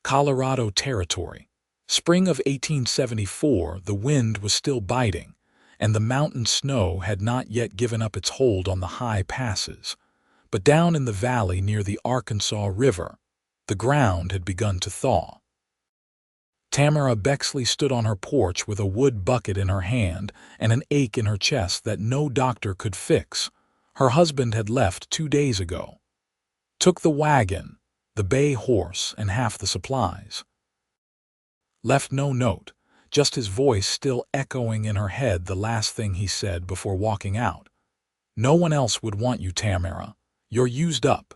Colorado Territory. Spring of 1874, the wind was still biting, and the mountain snow had not yet given up its hold on the high passes. But down in the valley near the Arkansas River, the ground had begun to thaw. Tamarra Bexley stood on her porch with a wood bucket in her hand and an ache in her chest that no doctor could fix. Her husband had left 2 days ago. Took the wagon, the bay horse, and half the supplies. Left no note, just his voice still echoing in her head the last thing he said before walking out. "No one else would want you, Tamarra. You're used up."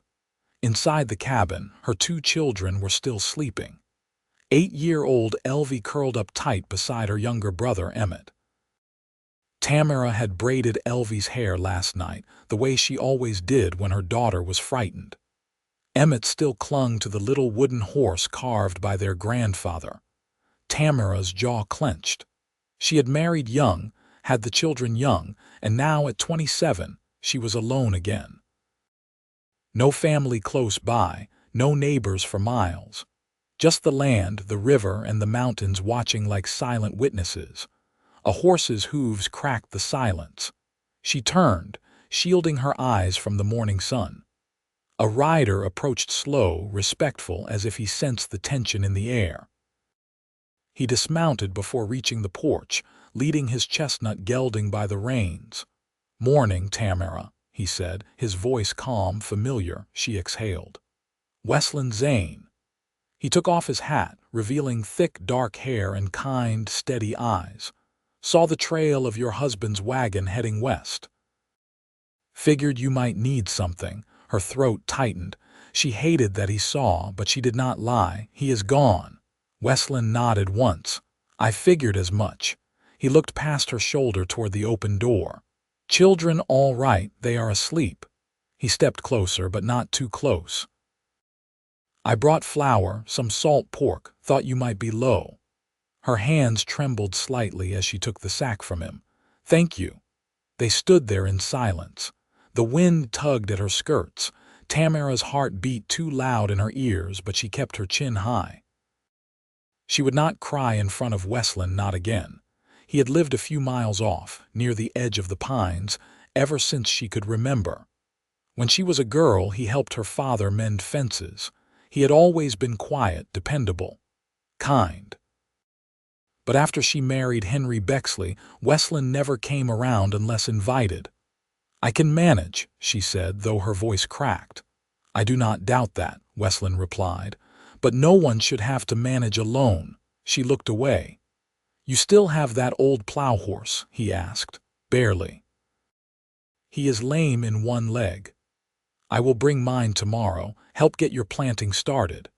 Inside the cabin, her 2 children were still sleeping. 8-year-old Elvie curled up tight beside her younger brother, Emmett. Tamarra had braided Elvie's hair last night, the way she always did when her daughter was frightened. Emmett still clung to the little wooden horse carved by their grandfather. Tamarra's jaw clenched. She had married young, had the children young, and now at 27, she was alone again. No family close by, no neighbors for miles. Just the land, the river, and the mountains watching like silent witnesses. A horse's hooves cracked the silence. She turned, shielding her eyes from the morning sun. A rider approached slow, respectful, as if he sensed the tension in the air. He dismounted before reaching the porch, leading his chestnut gelding by the reins. "Morning, Tamarra," he said, his voice calm, familiar. She exhaled. "Weslan Zane." He took off his hat, revealing thick, dark hair and kind, steady eyes. "Saw the trail of your husband's wagon heading west. Figured you might need something." Her throat tightened. She hated that he saw, but she did not lie. "He is gone." Weslan nodded once. "I figured as much." He looked past her shoulder toward the open door. "Children all right, they are asleep." He stepped closer, but not too close. "I brought flour, some salt pork, thought you might be low." Her hands trembled slightly as she took the sack from him. "Thank you." They stood there in silence. The wind tugged at her skirts. Tamarra's heart beat too loud in her ears, but she kept her chin high. She would not cry in front of Weslan, not again. He had lived a few miles off, near the edge of the pines, ever since she could remember. When she was a girl, he helped her father mend fences. He had always been quiet, dependable, kind. But after she married Henry Bexley, Weslan never came around unless invited. "I can manage," she said, though her voice cracked. "I do not doubt that," Weslan replied. "But no one should have to manage alone." She looked away. "You still have that old plow horse?" he asked. "Barely." "He is lame in one leg." "I will bring mine tomorrow, help get your planting started."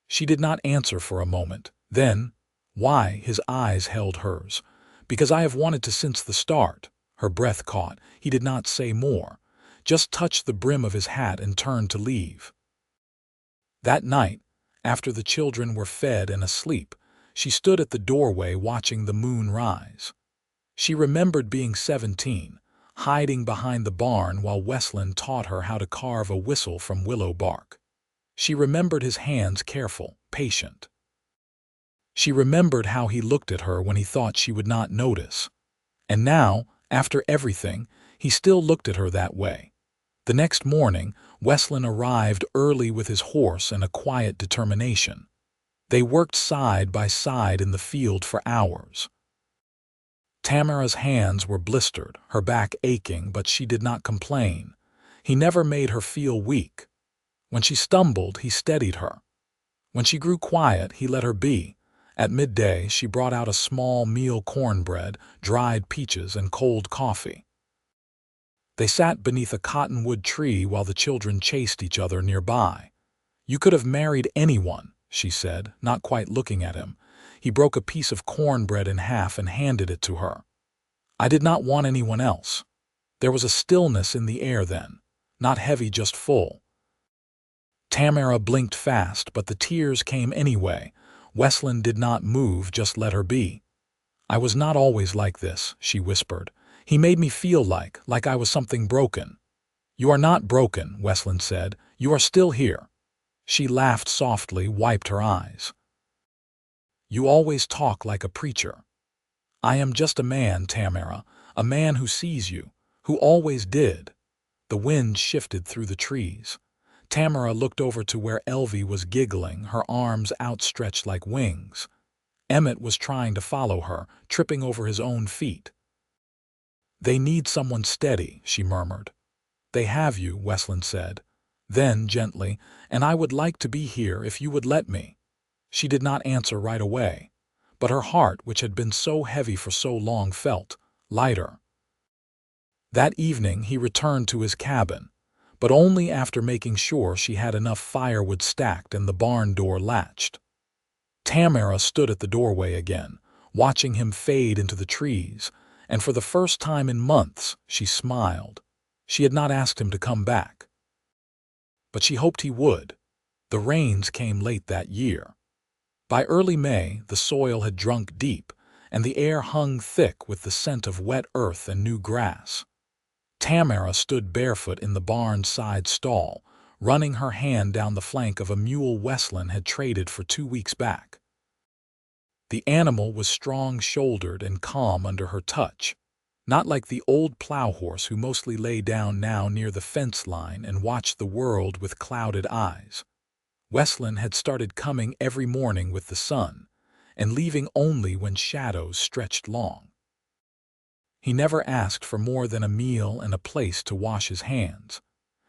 She did not answer for a moment. Then, "Why?" His eyes held hers. "Because I have wanted to since the start." Her breath caught. He did not say more, just touched the brim of his hat and turned to leave. That night, after the children were fed and asleep, she stood at the doorway watching the moon rise. She remembered being 17, hiding behind the barn while Weslan taught her how to carve a whistle from willow bark. She remembered his hands, careful, patient. She remembered how he looked at her when he thought she would not notice. And now, after everything, he still looked at her that way. The next morning, Weslan arrived early with his horse and a quiet determination. They worked side by side in the field for hours. Tamarra's hands were blistered, her back aching, but she did not complain. He never made her feel weak. When she stumbled, he steadied her. When she grew quiet, he let her be. At midday, she brought out a small meal cornbread, dried peaches, and cold coffee. They sat beneath a cottonwood tree while the children chased each other nearby. "You could have married anyone," she said, not quite looking at him. He broke a piece of cornbread in half and handed it to her. "I did not want anyone else." There was a stillness in the air then, not heavy, just full. Tamarra blinked fast, but the tears came anyway. Weslan did not move, just let her be. "I was not always like this," she whispered. "He made me feel like I was something broken." "You are not broken," Weslan said. "You are still here." She laughed softly, wiped her eyes. You always talk like a preacher. I am just a man, Tamarra, a man who sees you, who always did. The wind shifted through the trees. Tamarra looked over to where Elvie was giggling, her arms outstretched like wings. Emmett was trying to follow her, tripping over his own feet. They need someone steady, she murmured. They have you, Weslan said. Then, gently, and I would like to be here if you would let me. She did not answer right away, but her heart, which had been so heavy for so long, felt lighter. That evening he returned to his cabin, but only after making sure she had enough firewood stacked and the barn door latched. Tamarra stood at the doorway again, watching him fade into the trees, and for the first time in months she smiled. She had not asked him to come back, but she hoped he would. The rains came late that year. By early May, the soil had drunk deep, and the air hung thick with the scent of wet earth and new grass. Tamarra stood barefoot in the barn's side stall, running her hand down the flank of a mule Weslan had traded for 2 weeks back. The animal was strong-shouldered and calm under her touch, not like the old plow horse who mostly lay down now near the fence line and watched the world with clouded eyes. Weslan had started coming every morning with the sun, and leaving only when shadows stretched long. He never asked for more than a meal and a place to wash his hands.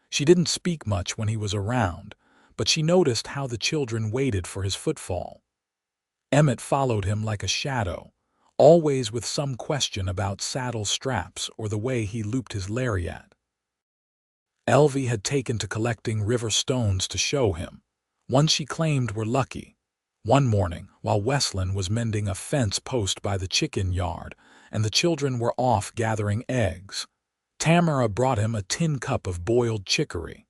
She didn't speak much when he was around, but she noticed how the children waited for his footfall. Emmett followed him like a shadow, always with some question about saddle straps or the way he looped his lariat. Elvie had taken to collecting river stones to show him, ones she claimed were lucky. One morning, while Weslan was mending a fence post by the chicken yard and the children were off gathering eggs, Tamarra brought him a tin cup of boiled chicory.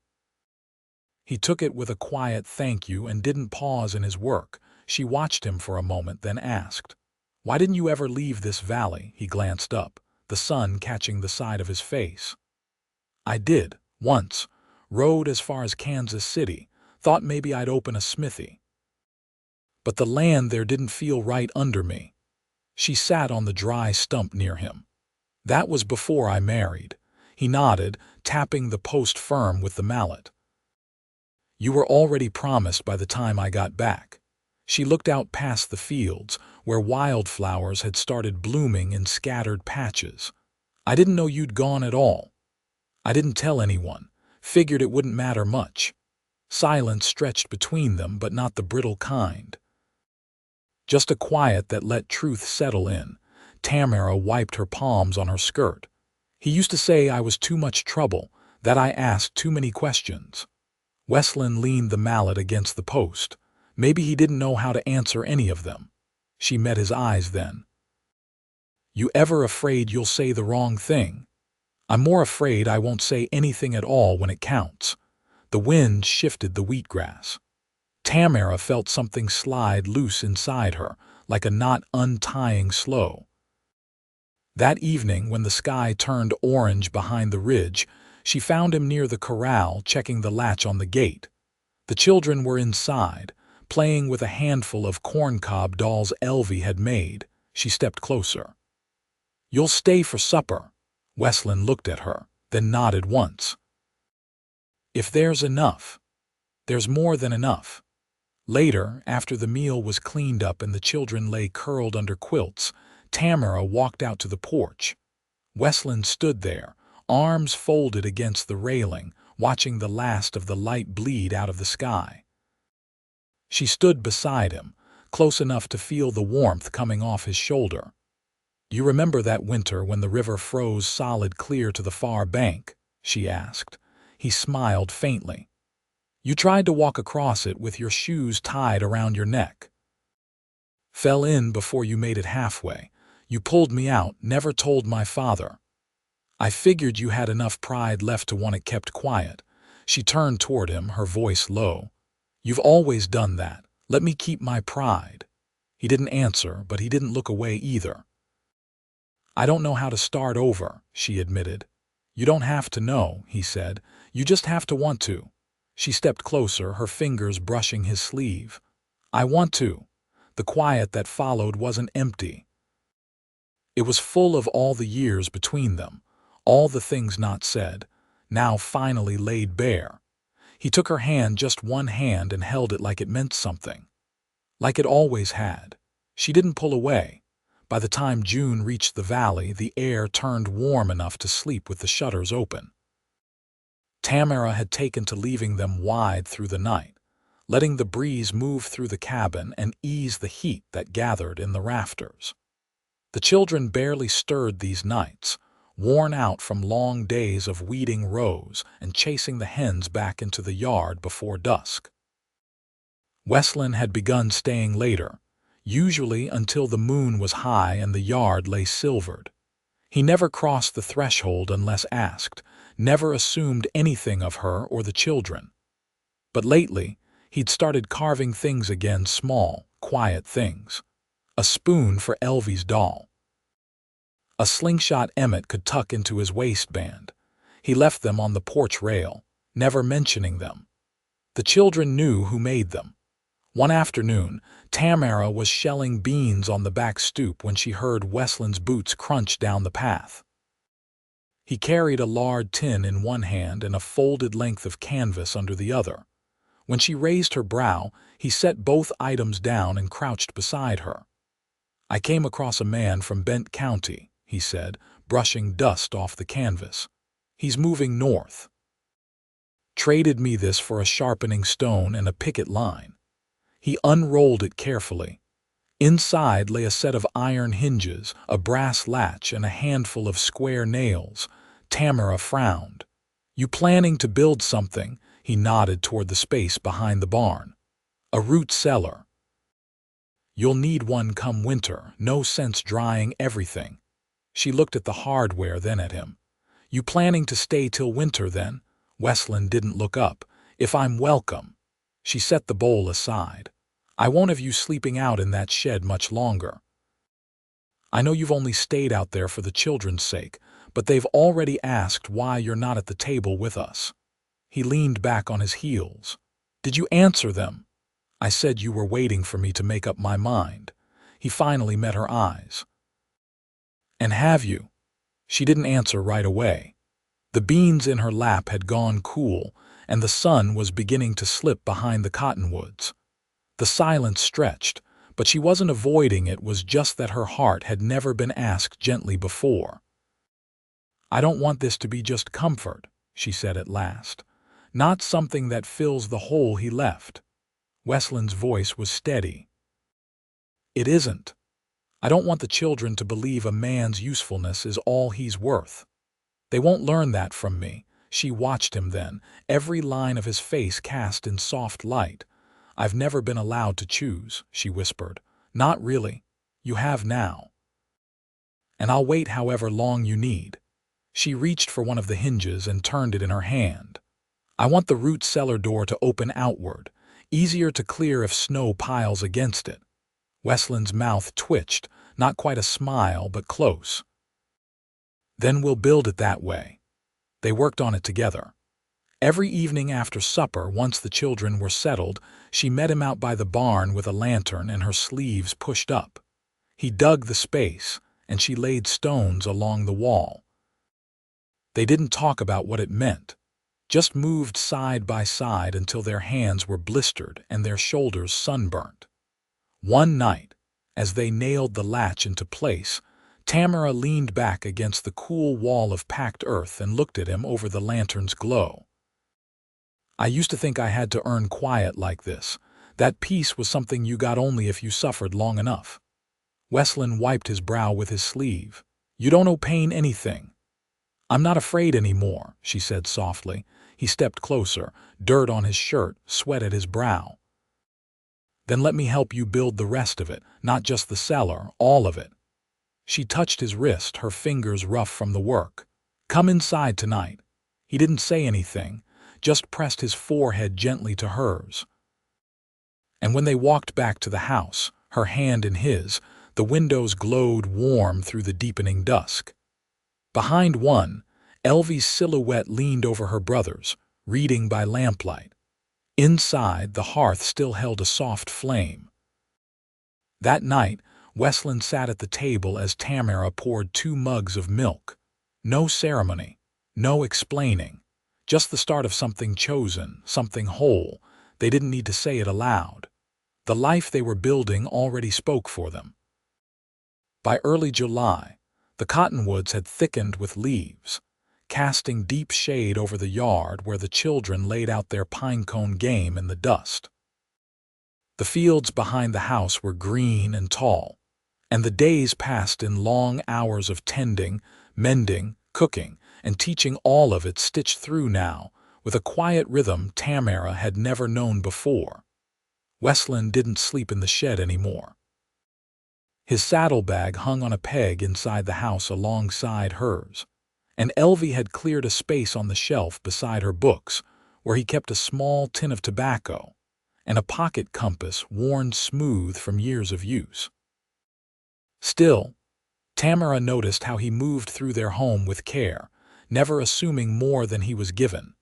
He took it with a quiet thank you and didn't pause in his work. She watched him for a moment, then asked, "Why didn't you ever leave this valley?" He glanced up, the sun catching the side of his face. "I did, once. Rode as far as Kansas City. Thought maybe I'd open a smithy. But the land there didn't feel right under me." She sat on the dry stump near him. "That was before I married." He nodded, tapping the post firm with the mallet. "You were already promised by the time I got back." She looked out past the fields, where wildflowers had started blooming in scattered patches. "I didn't know you'd gone at all." "I didn't tell anyone. Figured it wouldn't matter much." Silence stretched between them, but not the brittle kind. Just a quiet that let truth settle in. Tamarra wiped her palms on her skirt. "He used to say I was too much trouble, that I asked too many questions." Weslan leaned the mallet against the post. Maybe he didn't know how to answer any of them. She met his eyes then. "You ever afraid you'll say the wrong thing?" "I'm more afraid I won't say anything at all when it counts." The wind shifted the wheatgrass. Tamarra felt something slide loose inside her, like a knot untying slow. That evening, when the sky turned orange behind the ridge, she found him near the corral checking the latch on the gate. The children were inside, playing with a handful of corncob dolls Elvie had made. She stepped closer. "You'll stay for supper." Weslan looked at her, then nodded once. "If there's enough." "There's more than enough." Later, after the meal was cleaned up and the children lay curled under quilts, Tamarra walked out to the porch. Weslan stood there, arms folded against the railing, watching the last of the light bleed out of the sky. She stood beside him, close enough to feel the warmth coming off his shoulder. "You remember that winter when the river froze solid clear to the far bank?" she asked. He smiled faintly. "You tried to walk across it with your shoes tied around your neck. Fell in before you made it halfway. You pulled me out, never told my father. I figured you had enough pride left to want it kept quiet." She turned toward him, her voice low. "You've always done that. Let me keep my pride." He didn't answer, but he didn't look away either. "I don't know how to start over," she admitted. "You don't have to know," he said. "You just have to want to." She stepped closer, her fingers brushing his sleeve. "I want to." The quiet that followed wasn't empty. It was full of all the years between them, all the things not said, now finally laid bare. He took her hand, just one hand, and held it like it meant something. Like it always had. She didn't pull away. By the time June reached the valley, the air turned warm enough to sleep with the shutters open. Tamarra had taken to leaving them wide through the night, letting the breeze move through the cabin and ease the heat that gathered in the rafters. The children barely stirred these nights, worn out from long days of weeding rows and chasing the hens back into the yard before dusk. Weslan had begun staying later, usually until the moon was high and the yard lay silvered. He never crossed the threshold unless asked, never assumed anything of her or the children. But lately, he'd started carving things again, small, quiet things. A spoon for Elvie's doll. A slingshot Emmett could tuck into his waistband. He left them on the porch rail, never mentioning them. The children knew who made them. One afternoon, Tamarra was shelling beans on the back stoop when she heard Weslan's boots crunch down the path. He carried a lard tin in one hand and a folded length of canvas under the other. When she raised her brow, he set both items down and crouched beside her. "I came across a man from Bent County," he said, brushing dust off the canvas. "He's moving north. Traded me this for a sharpening stone and a picket line." He unrolled it carefully. Inside lay a set of iron hinges, a brass latch, and a handful of square nails. Tamarra frowned. "You planning to build something?" He nodded toward the space behind the barn. "A root cellar. You'll need one come winter, no sense drying everything." She looked at the hardware, then at him. "You planning to stay till winter, then?" Weslan didn't look up. "If I'm welcome." She set the bowl aside. "I won't have you sleeping out in that shed much longer. I know you've only stayed out there for the children's sake, but they've already asked why you're not at the table with us." He leaned back on his heels. "Did you answer them?" "I said you were waiting for me to make up my mind." He finally met her eyes. "And have you?" She didn't answer right away. The beans in her lap had gone cool, and the sun was beginning to slip behind the cottonwoods. The silence stretched, but she wasn't avoiding it, was just that her heart had never been asked gently before. "I don't want this to be just comfort," she said at last. "Not something that fills the hole he left." Weslan's voice was steady. "It isn't. I don't want the children to believe a man's usefulness is all he's worth. They won't learn that from me." She watched him then, every line of his face cast in soft light. "I've never been allowed to choose," she whispered. "Not really. You have now. And I'll wait however long you need." She reached for one of the hinges and turned it in her hand. "I want the root cellar door to open outward, easier to clear if snow piles against it." Weslan's mouth twitched, not quite a smile, but close. "Then we'll build it that way." They worked on it together. Every evening after supper, once the children were settled, she met him out by the barn with a lantern and her sleeves pushed up. He dug the space, and she laid stones along the wall. They didn't talk about what it meant, just moved side by side until their hands were blistered and their shoulders sunburnt. One night, as they nailed the latch into place, Tamarra leaned back against the cool wall of packed earth and looked at him over the lantern's glow. "I used to think I had to earn quiet like this. That peace was something you got only if you suffered long enough." Weslan wiped his brow with his sleeve. "You don't owe pain anything." "I'm not afraid anymore," she said softly. He stepped closer, dirt on his shirt, sweat at his brow. "Then let me help you build the rest of it, not just the cellar, all of it." She touched his wrist, her fingers rough from the work. "Come inside tonight." He didn't say anything, just pressed his forehead gently to hers. And when they walked back to the house, her hand in his, the windows glowed warm through the deepening dusk. Behind one, Elvie's silhouette leaned over her brother's, reading by lamplight. Inside, the hearth still held a soft flame. That night, Weslan sat at the table as Tamarra poured 2 mugs of milk. No ceremony, no explaining, just the start of something chosen, something whole. They didn't need to say it aloud. The life they were building already spoke for them. By early July, the cottonwoods had thickened with leaves, casting deep shade over the yard where the children laid out their pinecone game in the dust. The fields behind the house were green and tall, and the days passed in long hours of tending, mending, cooking, and teaching, all of it stitched through now with a quiet rhythm Tamarra had never known before. Weslan didn't sleep in the shed anymore. His saddlebag hung on a peg inside the house alongside hers, and Elvie had cleared a space on the shelf beside her books where he kept a small tin of tobacco and a pocket compass worn smooth from years of use. Still, Tamarra noticed how he moved through their home with care, never assuming more than he was given.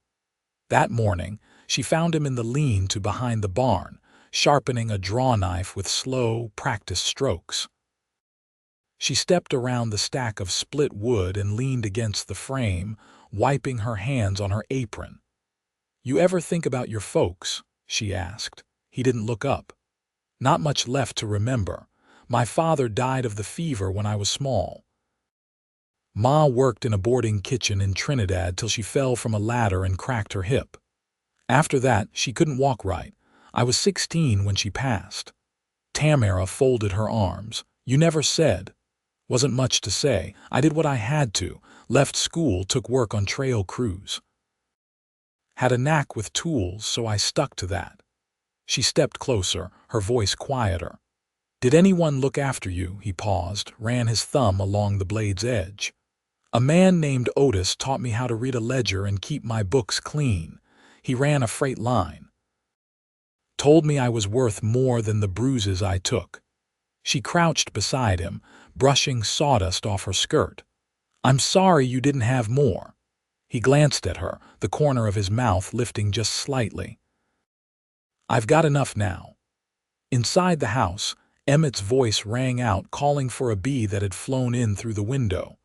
That morning, she found him in the lean-to behind the barn, sharpening a draw-knife with slow, practiced strokes. She stepped around the stack of split wood and leaned against the frame, wiping her hands on her apron. "You ever think about your folks?" she asked. He didn't look up. "Not much left to remember. My father died of the fever when I was small. Ma worked in a boarding kitchen in Trinidad till she fell from a ladder and cracked her hip. After that, she couldn't walk right. I was 16 when she passed." Tamarra folded her arms. "You never said." "Wasn't much to say. I did what I had to. Left school, took work on trail crews. Had a knack with tools, so I stuck to that." She stepped closer, her voice quieter. "Did anyone look after you?" He paused, ran his thumb along the blade's edge. "A man named Otis taught me how to read a ledger and keep my books clean. He ran a freight line. Told me I was worth more than the bruises I took." She crouched beside him, brushing sawdust off her skirt. "I'm sorry you didn't have more." He glanced at her, the corner of his mouth lifting just slightly. "I've got enough now." Inside the house, Emmett's voice rang out, calling for a bee that had flown in through the window.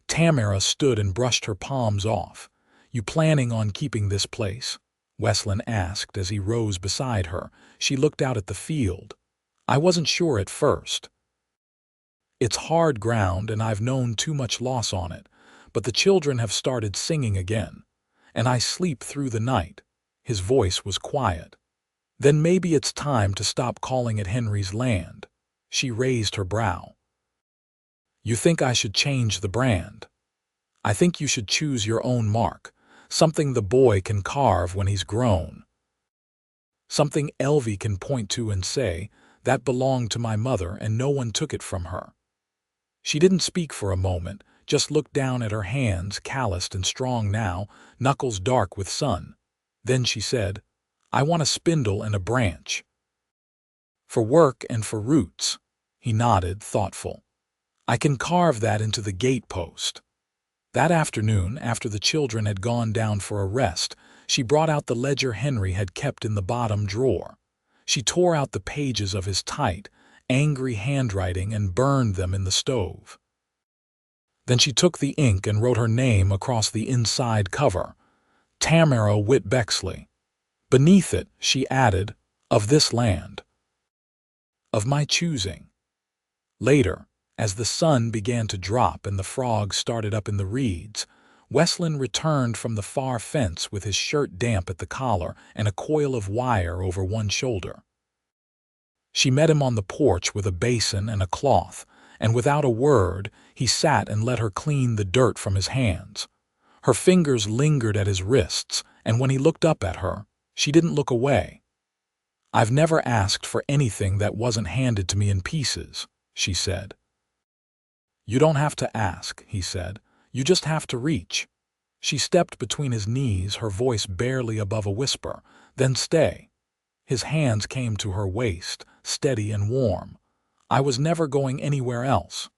Tamarra stood and brushed her palms off. "You planning on keeping this place?" Weslan asked as he rose beside her. She looked out at the field. "I wasn't sure at first. It's hard ground and I've known too much loss on it, but the children have started singing again, and I sleep through the night." His voice was quiet. "Then maybe it's time to stop calling it Henry's land." She raised her brow. "You think I should change the brand?" "I think you should choose your own mark, something the boy can carve when he's grown. Something Elvie can point to and say, 'That belonged to my mother and no one took it from her.'" She didn't speak for a moment, just looked down at her hands, calloused and strong now, knuckles dark with sun. Then she said, "I want a spindle and a branch. For work and for roots." He nodded, thoughtful. "I can carve that into the gatepost." That afternoon, after the children had gone down for a rest, she brought out the ledger Henry had kept in the bottom drawer. She tore out the pages of his tight, angry handwriting and burned them in the stove. Then she took the ink and wrote her name across the inside cover, Tamarra Bexley. Beneath it, she added, "Of this land. Of my choosing." Later, as the sun began to drop and the frogs started up in the reeds, Weslan returned from the far fence with his shirt damp at the collar and a coil of wire over one shoulder. She met him on the porch with a basin and a cloth, and without a word, he sat and let her clean the dirt from his hands. Her fingers lingered at his wrists, and when he looked up at her, she didn't look away. "I've never asked for anything that wasn't handed to me in pieces," she said. "You don't have to ask," he said. "You just have to reach." She stepped between his knees, her voice barely above a whisper. "Then stay." His hands came to her waist, steady and warm. "I was never going anywhere else."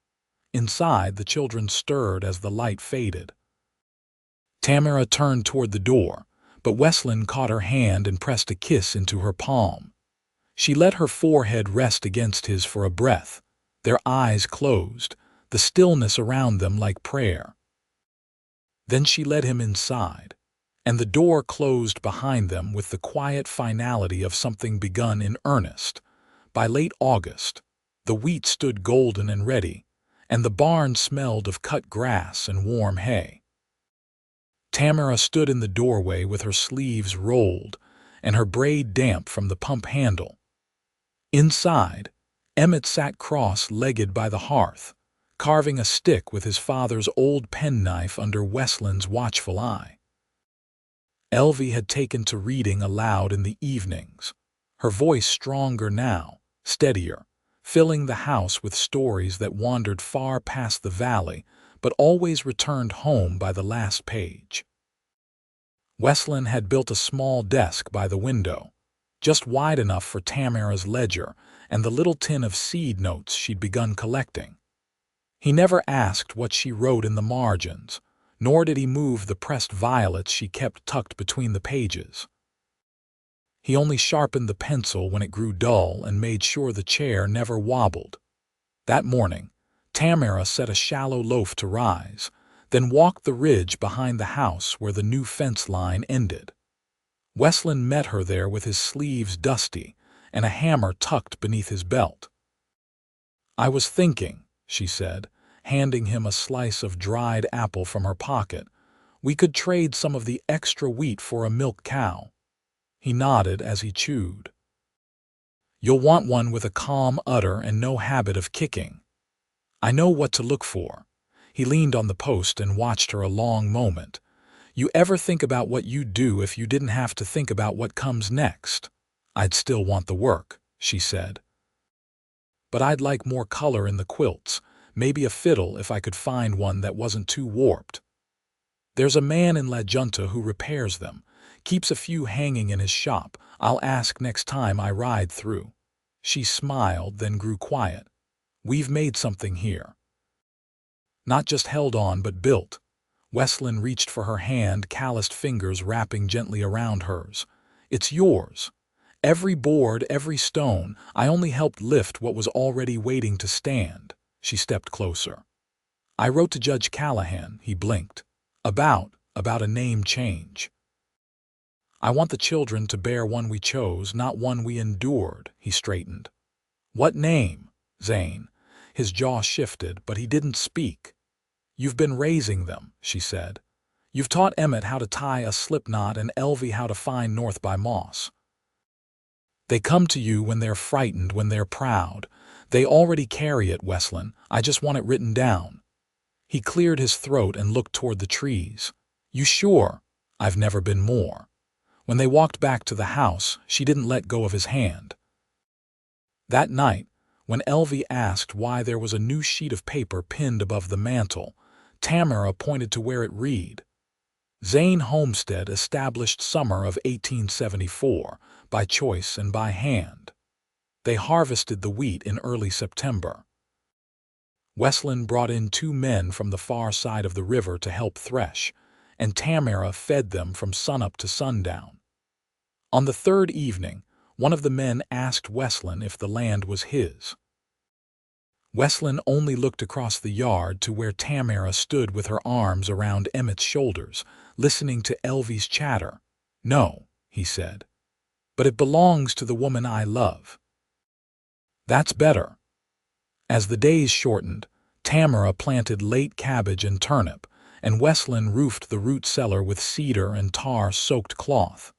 Inside, the children stirred as the light faded. Tamarra turned toward the door, but Weslan caught her hand and pressed a kiss into her palm. She let her forehead rest against his for a breath, their eyes closed, the stillness around them like prayer. Then she led him inside, and the door closed behind them with the quiet finality of something begun in earnest. By late August, the wheat stood golden and ready, and the barn smelled of cut grass and warm hay. Tamarra stood in the doorway with her sleeves rolled and her braid damp from the pump handle. Inside, Emmett sat cross-legged by the hearth, carving a stick with his father's old penknife under Weslan's watchful eye. Elvie had taken to reading aloud in the evenings, her voice stronger now, steadier, filling the house with stories that wandered far past the valley but always returned home by the last page. Weslan had built a small desk by the window, just wide enough for Tamarra's ledger and the little tin of seed notes she'd begun collecting. He never asked what she wrote in the margins, nor did he move the pressed violets she kept tucked between the pages. He only sharpened the pencil when it grew dull and made sure the chair never wobbled. That morning, Tamarra set a shallow loaf to rise, then walked the ridge behind the house where the new fence line ended. Weslan met her there with his sleeves dusty and a hammer tucked beneath his belt. "I was thinking," she said, handing him a slice of dried apple from her pocket, "we could trade some of the extra wheat for a milk cow." He nodded as he chewed. "You'll want one with a calm udder and no habit of kicking. I know what to look for." He leaned on the post and watched her a long moment. "You ever think about what you'd do if you didn't have to think about what comes next?" "I'd still want the work," she said. "But I'd like more color in the quilts, maybe a fiddle if I could find one that wasn't too warped. There's a man in La Junta who repairs them, keeps a few hanging in his shop. I'll ask next time I ride through." She smiled, then grew quiet. "We've made something here. Not just held on, but built." Weslan reached for her hand, calloused fingers wrapping gently around hers. "It's yours. Every board, every stone. I only helped lift what was already waiting to stand." She stepped closer. "I wrote to Judge Callahan," he blinked. About a name change. "I want the children to bear one we chose, not one we endured," he straightened. "What name?" Zane. His jaw shifted, but he didn't speak. "You've been raising them," she said. "You've taught Emmett how to tie a slip knot and Elvie how to find North by Moss. They come to you when they're frightened, when they're proud. They already carry it, Weslan. I just want it written down." He cleared his throat and looked toward the trees. "You sure?" "I've never been more." When they walked back to the house, she didn't let go of his hand. That night, when Elvie asked why there was a new sheet of paper pinned above the mantel, Tamarra pointed to where it read, "Zane Homestead established summer of 1874, by choice and by hand. They harvested the wheat in early September. Weslan brought in 2 men from the far side of the river to help thresh, and Tamarra fed them from sunup to sundown. On the 3rd evening, one of the men asked Weslan if the land was his. Weslan only looked across the yard to where Tamarra stood with her arms around Emmett's shoulders, listening to Elvie's chatter. "No," he said, "but it belongs to the woman I love." "That's better." As the days shortened, Tamarra planted late cabbage and turnip, and Weslan roofed the root cellar with cedar and tar-soaked cloth.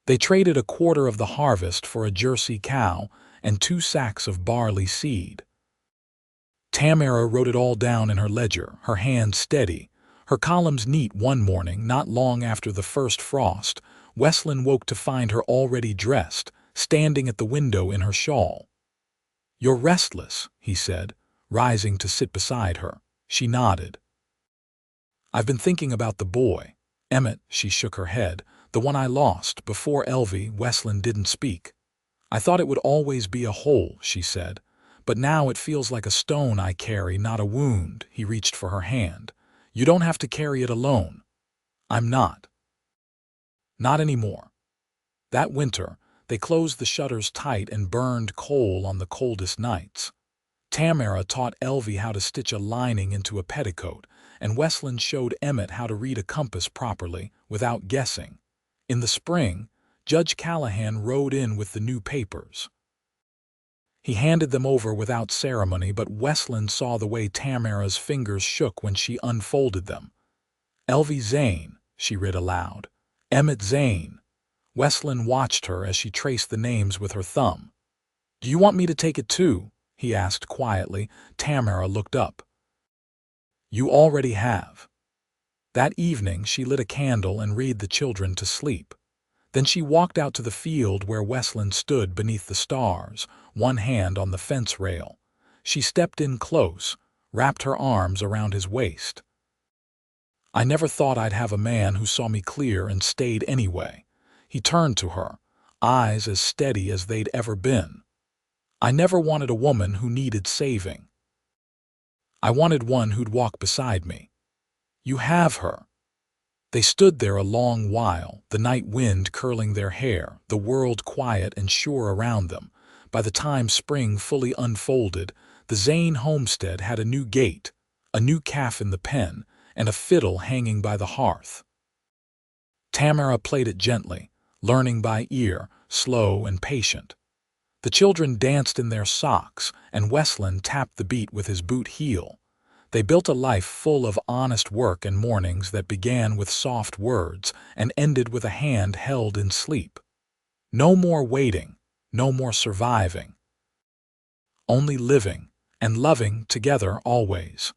They traded a quarter of the harvest for a Jersey cow and 2 sacks of barley seed. Tamarra wrote it all down in her ledger, her hand steady, her columns neat. One morning, not long after the first frost, Weslan woke to find her already dressed, standing at the window in her shawl. "You're restless," he said, rising to sit beside her. She nodded. "I've been thinking about the boy. Emmett," she shook her head, "the one I lost before Elvie." Weslan didn't speak. "I thought it would always be a hole," she said, "but now it feels like a stone I carry, not a wound." He reached for her hand. "You don't have to carry it alone." "I'm not. Not anymore." That winter, They closed the shutters tight and burned coal on the coldest nights. Tamarra taught Elvie how to stitch a lining into a petticoat, and Weslan showed Emmett how to read a compass properly, without guessing. In the spring, Judge Callahan rode in with the new papers. He handed them over without ceremony, but Weslan saw the way Tamarra's fingers shook when she unfolded them. "Elvie Zane," she read aloud. "Emmett Zane." Weslan watched her as she traced the names with her thumb. "Do you want me to take it too?" he asked quietly. Tamarra looked up. "You already have." That evening she lit a candle and read the children to sleep. Then she walked out to the field where Weslan stood beneath the stars, one hand on the fence rail. She stepped in close, wrapped her arms around his waist. "I never thought I'd have a man who saw me clear and stayed anyway." He turned to her, eyes as steady as they'd ever been. "I never wanted a woman who needed saving. I wanted one who'd walk beside me. You have her." They stood there a long while, the night wind curling their hair, the world quiet and sure around them. By the time spring fully unfolded, the Zane homestead had a new gate, a new calf in the pen, and a fiddle hanging by the hearth. Tamarra played it gently, learning by ear, slow and patient. The children danced in their socks, and Weslan tapped the beat with his boot heel. They built a life full of honest work and mornings that began with soft words and ended with a hand held in sleep. No more waiting, no more surviving. Only living and loving together always.